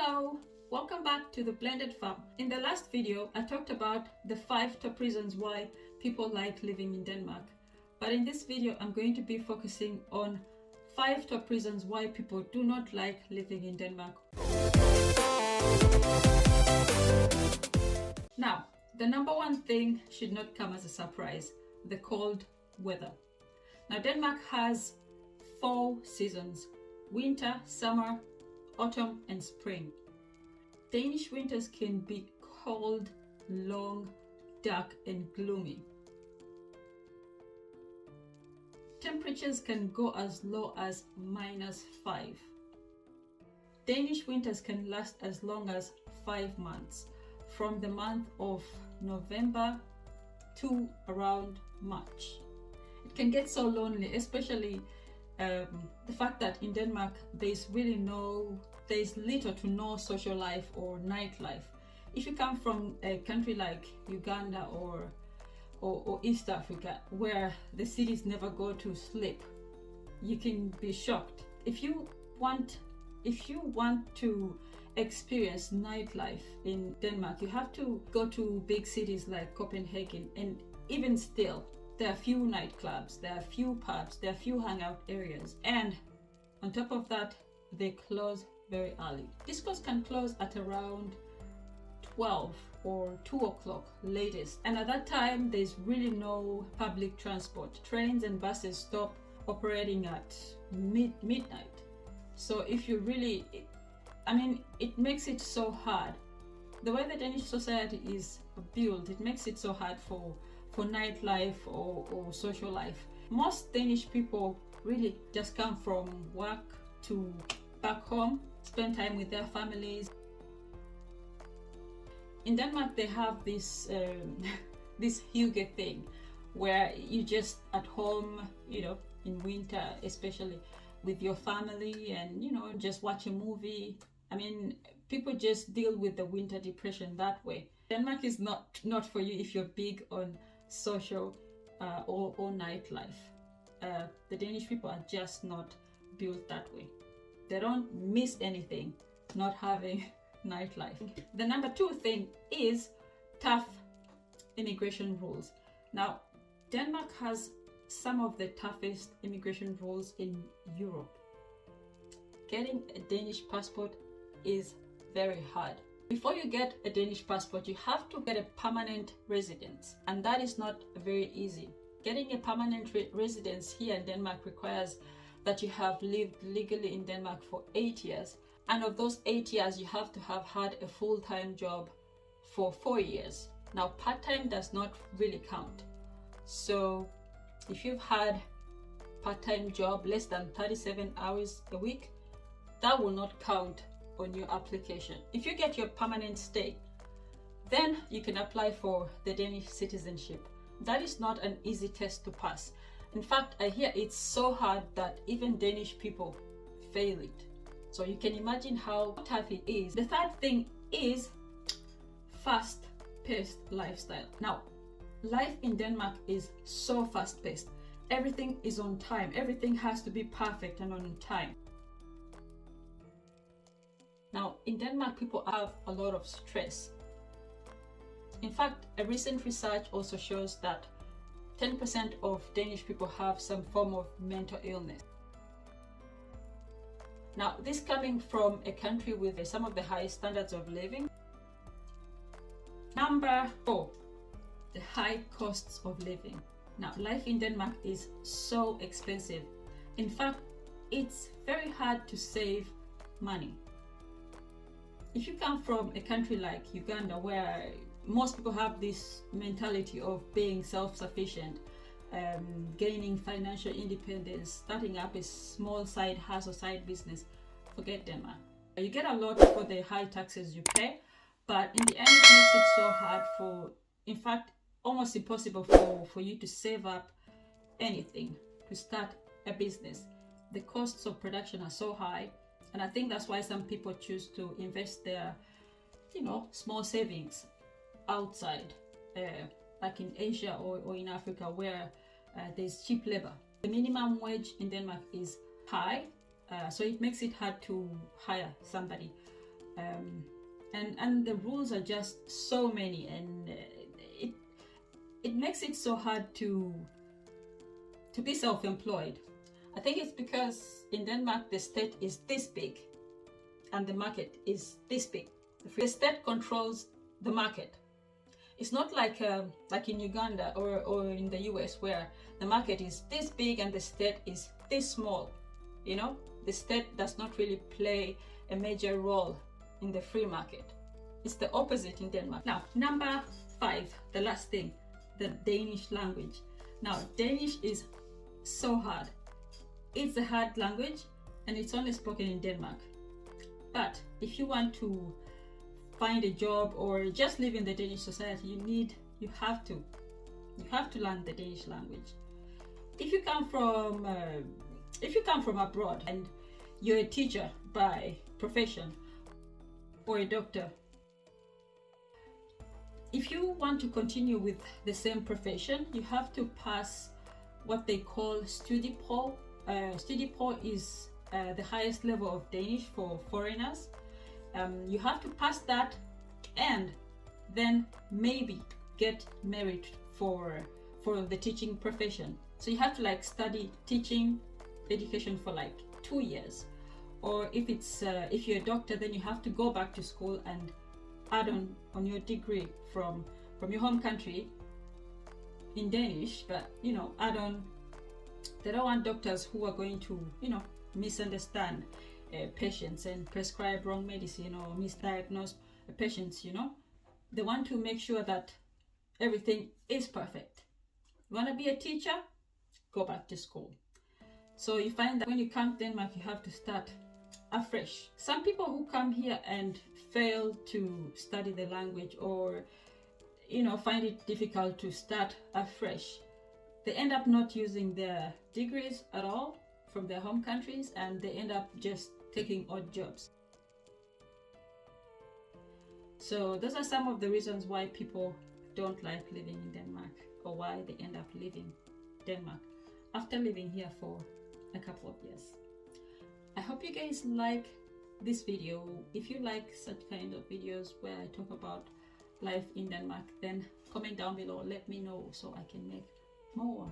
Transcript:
Hello, welcome back to the Blended Farm. In the last video, I talked about the 5 top reasons why people like living in Denmark. But in this video, I'm going to be focusing on 5 top reasons why people do not like living in Denmark. Now, the number one thing should not come as a surprise: the cold weather. Now, Denmark has 4 seasons: winter, summer, autumn and spring. Danish winters can be cold, long, dark and gloomy. Temperatures can go as low as -5. Danish winters can last as long as 5 months, from the month of November to around March. It can get so lonely, especially the fact that in Denmark there's little to no social life or nightlife. If you come from a country like Uganda or East Africa, where the cities never go to sleep, you can be shocked. If you want to experience nightlife in Denmark, you have to go to big cities like Copenhagen, and even still, there are few nightclubs, there are few pubs, there are few hangout areas, and on top of that, they close very early. Discos can close at around 12 or 2 o'clock latest, and at that time there's really no public transport. Trains and buses stop operating at midnight. So if you really, it makes it so hard. The way the Danish society is built, it makes it so hard for nightlife or social life. Most Danish people really just come from work to back home, spend time with their families. In Denmark, they have this this hygge thing, where you just at home, in winter especially, with your family, and just watch a movie. People just deal with the winter depression that way. Denmark is not for you if you're big on social or nightlife. The Danish people are just not built that way. They don't miss anything not having nightlife. The number 2 thing is tough immigration rules. Now, Denmark has some of the toughest immigration rules in Europe. Getting a Danish passport is very hard. Before you get a Danish passport, you have to get a permanent residence, and that is not very easy. Getting a permanent residence here in Denmark requires that you have lived legally in Denmark for 8 years, and of those 8 years, you have to have had a full-time job for 4 years. Now, part-time does not really count. So if you've had part-time job less than 37 hours a week, that will not count on your application. If you get your permanent stay, then you can apply for the Danish citizenship. That is not an easy test to pass. In fact, I hear it's so hard that even Danish people fail it. So you can imagine how tough it is. The third thing is fast-paced lifestyle. Now, life in Denmark is so fast-paced. Everything is on time. Everything has to be perfect and on time. Now, in Denmark, people have a lot of stress. In fact, a recent research also shows that 10% of Danish people have some form of mental illness. Now, this coming from a country with some of the highest standards of living. Number 4, the high costs of living. Now, life in Denmark is so expensive. In fact, it's very hard to save money. If you come from a country like Uganda, where most people have this mentality of being self-sufficient, gaining financial independence, starting up a small side hustle, side business, forget Denmark. You get a lot for the high taxes you pay, but in the end it makes it so hard in fact, almost impossible for you to save up anything to start a business. The costs of production are so high, and I think that's why some people choose to invest their, small savings outside, like in Asia or in Africa, where there's cheap labor. The minimum wage in Denmark is high, so it makes it hard to hire somebody. and the rules are just so many, and it makes it so hard to be self-employed. I think it's because in Denmark the state is this big and the market is this big. The state controls the market. It's not like in Uganda or in the US, where the market is this big and the state is this small. You know, the state does not really play a major role in the free market. It's the opposite in Denmark. Now, number 5, the last thing, the Danish language. Now, Danish is so hard. It's a hard language and it's only spoken in Denmark. But if you want to find a job or just live in the Danish society, you have to learn the Danish language. If you come from abroad and you're a teacher by profession or a doctor, if you want to continue with the same profession, you have to pass what they call Studieprøve. Studieprøve is the highest level of Danish for foreigners. You have to pass that and then maybe get merit for the teaching profession. So you have to study teaching education for 2 years. Or if you're a doctor, then you have to go back to school and add on your degree from your home country in Danish, but add on. They don't want doctors who are going to misunderstand patients and prescribe wrong medicine or misdiagnose patients. They want to make sure that everything is perfect. You want to be a teacher? Go back to school. So you find that when you come to Denmark, you have to start afresh. Some people who come here and fail to study the language, or find it difficult to start afresh, they end up not using their degrees at all from their home countries, and they end up just taking odd jobs. So those are some of the reasons why people don't like living in Denmark, or why they end up leaving Denmark after living here for a couple of years. I hope you guys like this video. If you like such kind of videos where I talk about life in Denmark, then comment down below, let me know so I can make more.